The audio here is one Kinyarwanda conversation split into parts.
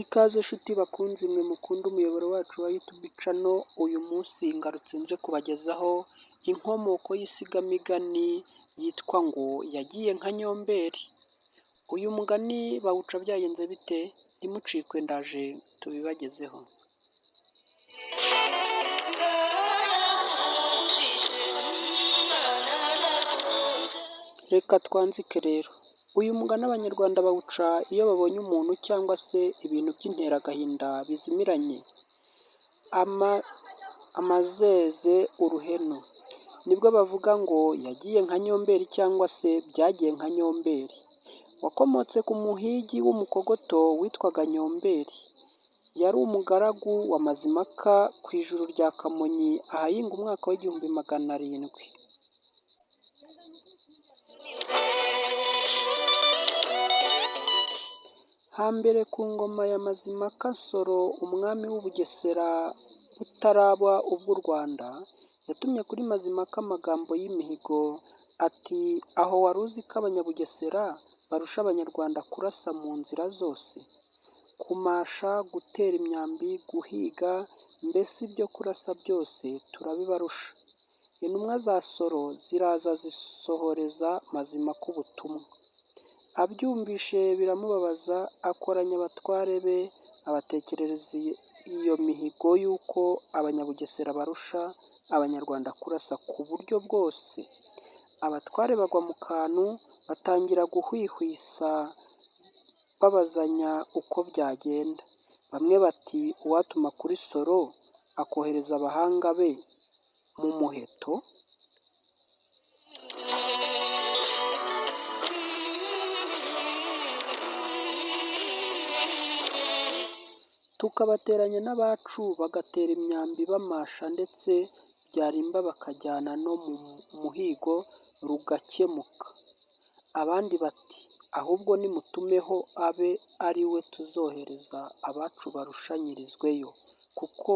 Ikaze nshuti bakunzi mwe mukunda umuyoboro wacu wa YouTube channel, uyu munsi ngarutse nje kubagezaho inkomoko y'isigamigani yitwa ngo yagiye nka Nyomberi. Uyu mugani bawuca byagenze bite? Ntimucikwe ndaje tubibagezeho. Reka twanzike rero. Uyu mugani abanyarwanda bawuca iyo babonye umuntu cyangwa se ibintu by'interagahinda bizimiranye. Amazeze uruhenu. Nibwo bavuga ngo yagiye nka Nyomberi cyangwa se byagiye nka Nyomberi. Wakomotse ku muhigi w'umukogoto witwaga Nyomberi. Yari umugaragu wa Mazimaka ku ijuru rya Kamonyi ahahinga umwaka w'igihumbi 700. Hambere ku ngoma ya Mazimaka Nsoro, umwami w'u Bugesera butaraba ubw'u Rwanda, yatumye kuri Mazimaka amagambo y'imihigo ati: aho wari uzi ko Abanyabugesera barusha Abanyarwanda kurasa mu nzira zose, kumasha, gutera imyambi, guhiga, mbese ibyo kurasa byose turabibarusha. Intumwa za Nsoro ziraza zisohoreza Mazimaka ubutumwa. Abyumvishe biramubabaza, akoranya abatware be abatekerereza iyo mihigo y'uko Abanyabugesera barusha Abanyarwanda kurasa ku buryo bwose. Abatware bagwa mu kantu, batangira guhwihwisa babazanya uko byagenda. Bamwe bati uwatuma kuri Nsoro akohereza abahanga be mu muheto. Tukabateranya n'abacu bagatera imyambi bamasha, ndetse byarimba bakajyana no mu muhigo rugakemuka. Abandi bati ahubwo nimutumeho abe ari we tuzohereza abacu barushanyirizweyo, kuko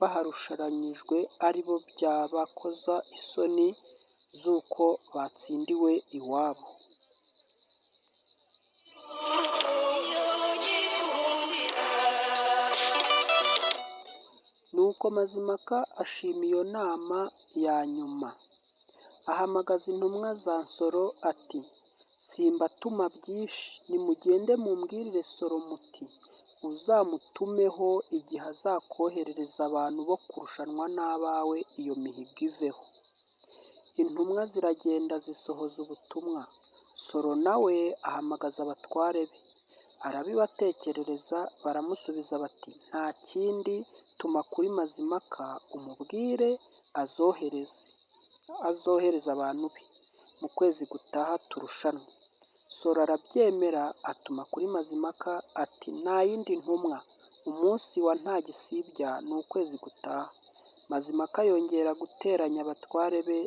baharusharanyijwe ari bo byabakoza isoni z'uko batsindiwe iwabo. Nuko Mazimaka ashima iyo nama ya nyuma. Ahamagaza intumwa za Nsoro ati: simbatuma byinshi, nimugende mumbwirire Nsoro muti uzamutumeho igihe azakoherereza abantu bo kurushanwa n'abawe iyo mihigo iveho. Intumwa ziragenda zisohoza ubutumwa. Nsoro nawe ahamagaza abatware be, arabibatekerereza, baramusubiza bati nta kindi, tuma kuri Mazimaka umubwire azohereza abantu be mu kwezi gutaha turushanwe. Nsoro arabyemera, atuma kuri Mazimaka ati nta yindi ntumwa, umunsi wa ntagisibya ni ukwezi gutaha. Mazimaka yongera guteranya abatware be,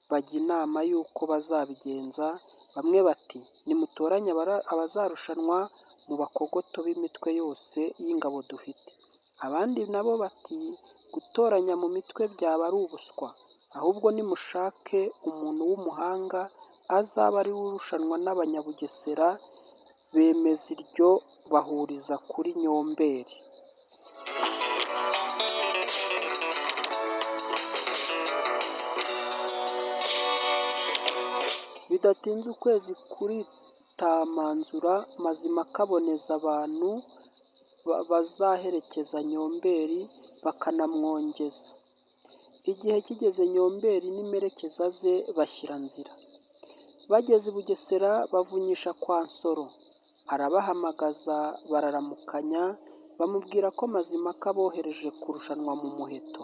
bajya inama y'uko bazabigenza. Bamwe bati nimutoranye abazarushanwa mu bakogoto b'imitwe yose y'ingabo dufite. Abandi nabo bati gutoranya mu mitwe byaba ari ubuswa, ahubwo nimushake umuntu w'umuhanga azaba ari we urushanwa n'Abanyabugesera. Bemeza iryo bahuriza kuri Nyomberi. Bidatinze ukwezi kuritamanzura, Mazimaka aboneza abantu bazaherekeza Nyomberi bakanamwongeza. Igihe kigeze, Nyomberi n'imperekeza ze bashyira nzira. Bageze i Bugesera bavunyisha kwa Nsoro. Arabahamagaza bararamukanya, bamubwira ko Mazimaka abohereje kurushanwa mu muheto.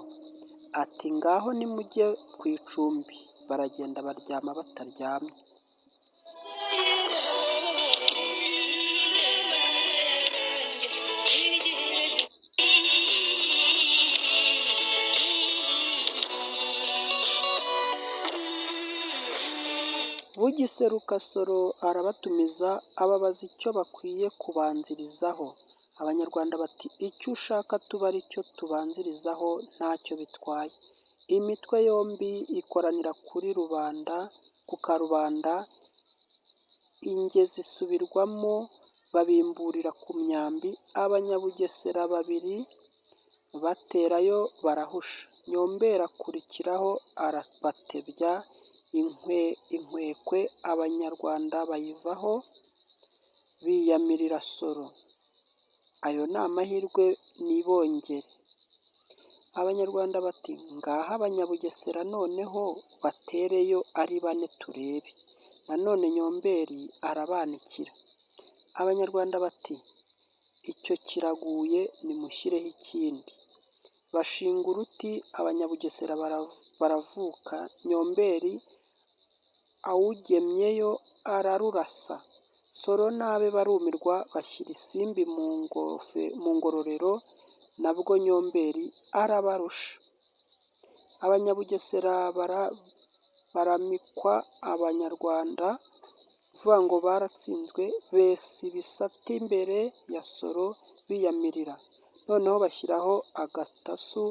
Ati ngaho nimujye ku icumbi. Baragenda baryama bataryamye. Bugiseruka Nsoro arabatumiza, ababaza icyo bakwiye kubanzirizaho. Abanyarwanda bati icyo ushaka tuba ari cyo tubanzirizaho ntacyo bitwaye. Imitwe yombi ikoranira kuri rubanda, ku karubanda, ingezi isubirwamo, babimburira ku myambi, abanyabugesera babiri baterayo barahusha. Nyomberi akurikiraho arabatebya, inkwekwe abanyarwanda bayivaho biyamirira Nsoro. Ayo ni amahirwe nibongere. Abanyarwanda bati ngaha abanyabugesera noneho batereyo ari bane turebe. Nanone Nyomberi arabanikira. Abanyarwanda bati icyo kiraguye nimushyireho ikindi. Bashinga uruti, abanyabugesera baravuka. Nyomberi awugemyeyo ararurasa. Nsoro n'abe barumirwa, bashyira isimbi mu ngororero, nabwo Nyomberi arabarusha. Abanyabugesera baramikwa. Abanyarwanda vuga ngo baratsinzwe, besa ibisate imbere ya Nsoro biyamirira. Noneho bashyiraho agatasu,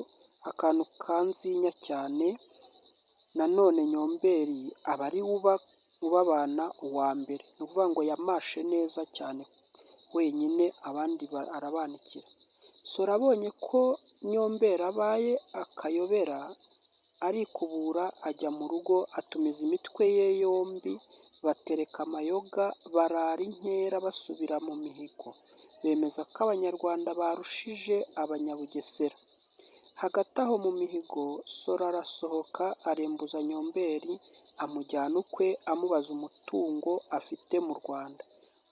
akantu kanzinya cyane. Nanone Nyomberi aba ari ubabana uwa mbere. Ni ukuvuga ngo yamashe neza cyane wenyine, abandi arabanikira. Nsoro abonye ko Nyomberi abaye akayobera, arikubura ajya mu rugo, atumiza imitwe ye yombi, batereka amayoga, barara inkera basubira mu mihigo. Bemeza ko Abanyarwanda barushije Abanyabugesera. Hagati aho mu mihigo, Nsoro arasohoka arembuza Nyomberi, amujyana ukwe, amubaza umutungo afite mu Rwanda.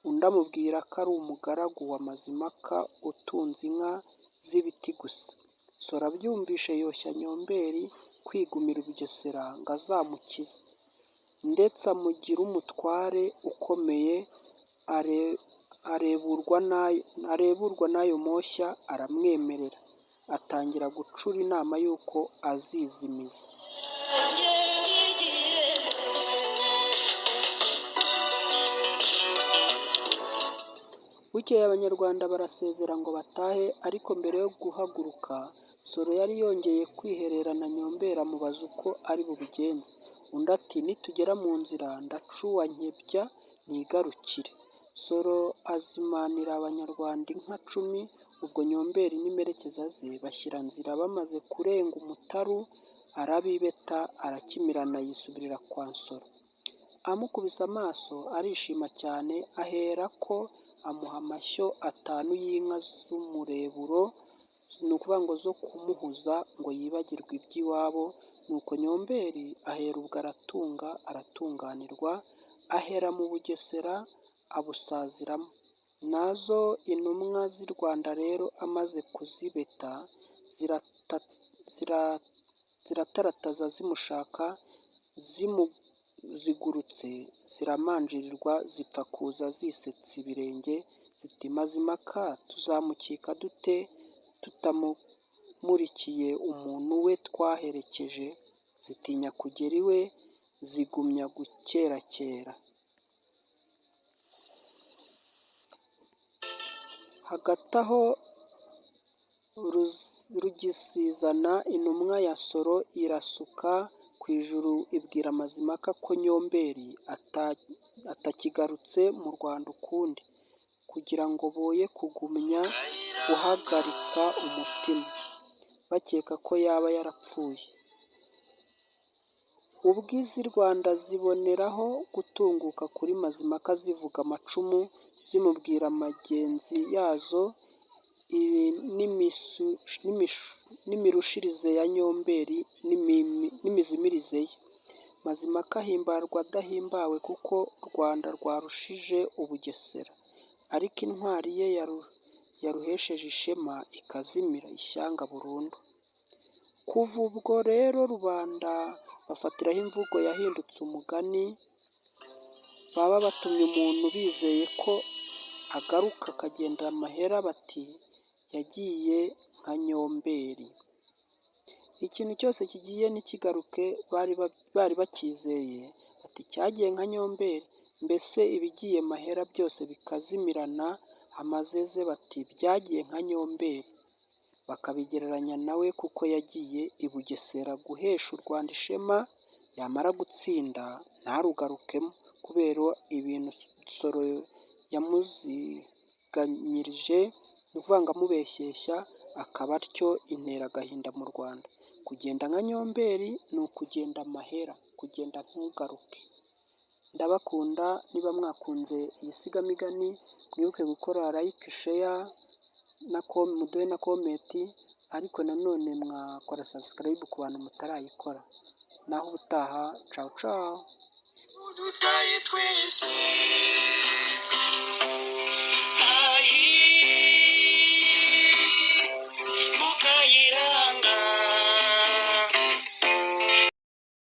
Undi amubwira ko ari umugaragu wa Mazimhaka utunze inka z'ibiti gusa. Nsoro abyumvishe yoshya Nyomberi kwigumira i Bugesera ngo azamukize, ndetse amugira umutware ukomeye. Areburwa n'ayo moshya aramwemerera, atangira gucura inama y'uko azizimiza. Bukeye Abanyarwanda barasezera ngo batahe, ariko mbere yo guhaguruka Nsoro yari yongeye kwiherera na Nyomberi amubaza uko ari bubigenze. Undi ati nitugera mu nzira ndaca uwa Nkebya nigarukire. Nsoro azimanira Abanyarwanda inka 10. Ubwo Nyomberi n'imperekeza ze bashyira nzira. Bamaze kurenga umutaru arabibeta, arakimirana yisubirira kwa Nsoro. Amukubise amaso arishima cyane, aherako amuha amashyo 5 y'inka z'umureburo, ni ukuvuga ngo zo kumuhuza ngo yibagirwe iby'iwabo. Nuko Nyomberi ahera ubwo aratunganirwa, ahera mu Bugesera abusaziramo. Nazo intumwa z'i Rwanda rero amaze kuzibeta, ziratarataza zimushaka, zigurutse ziramanjirirwa, zipfa kuza zisetsa ibirenge, ziti Mazimhaka tuzamukika dute tutamumurikiye umuntu we twaherekeje? Zitinya kugera iwe, zigumya gukerakera. Hagati aho Rugisizana, intumwa ya Nsoro, irasuka ku ijuru ibwira Mazimhaka ko Nyomberi atakigarutse mu Rwanda ukundi, kugira ngo boye kugumya guhagarika umutima, bakeka ko yaba yarapfuye. Ubwo iz'i Rwanda ziboneraho gutunguka kuri Mazimhaka zivuga amacumu, zimubwira amagenzi yazo n'imirushirize ya Nyomberi n'imizimirize ye. Mazimhaka ahimbarwa adahimbawe, kuko u Rwanda rwarushije Ubugesera, ariko intwari ye yaruhesheje ishema ikazimira ishyanga burundu. Kuva ubwo rero rubanda bafatiraho imvugo yahindutse umugani. Baba batumye umuntu bizeye ko agaruka akagendera amahera, bati yagiye nka Nyomberi. Ikintu cyose kigiye ntikigaruke bari bakizeye, bati cyagiye nka Nyomberi. Mbese ibigiye mahera byose bikazimirana, amazeze bati byagiye nka Nyomberi, bakabigereranya nawe kuko yagiye i Bugesera guhesha u Rwanda ishema, yamara gutsinda ntarugarukemo kubera ibintu Nsoro yamuziganyirije, ni ukuvuga ngo amubeshyeshya, akaba atyo intera agahinda mu Rwanda. Kugenda nka Nyomberi ni ukugenda amahera, kugenda ntugaruke. Ndabakunda, niba mwakunze iyi sigamigani mwibuke gukora like, share muduhe na komenti, ariko nanone mwakora subscribe ku bantu mutarayikora. Naho ubutaha, ciao ciao.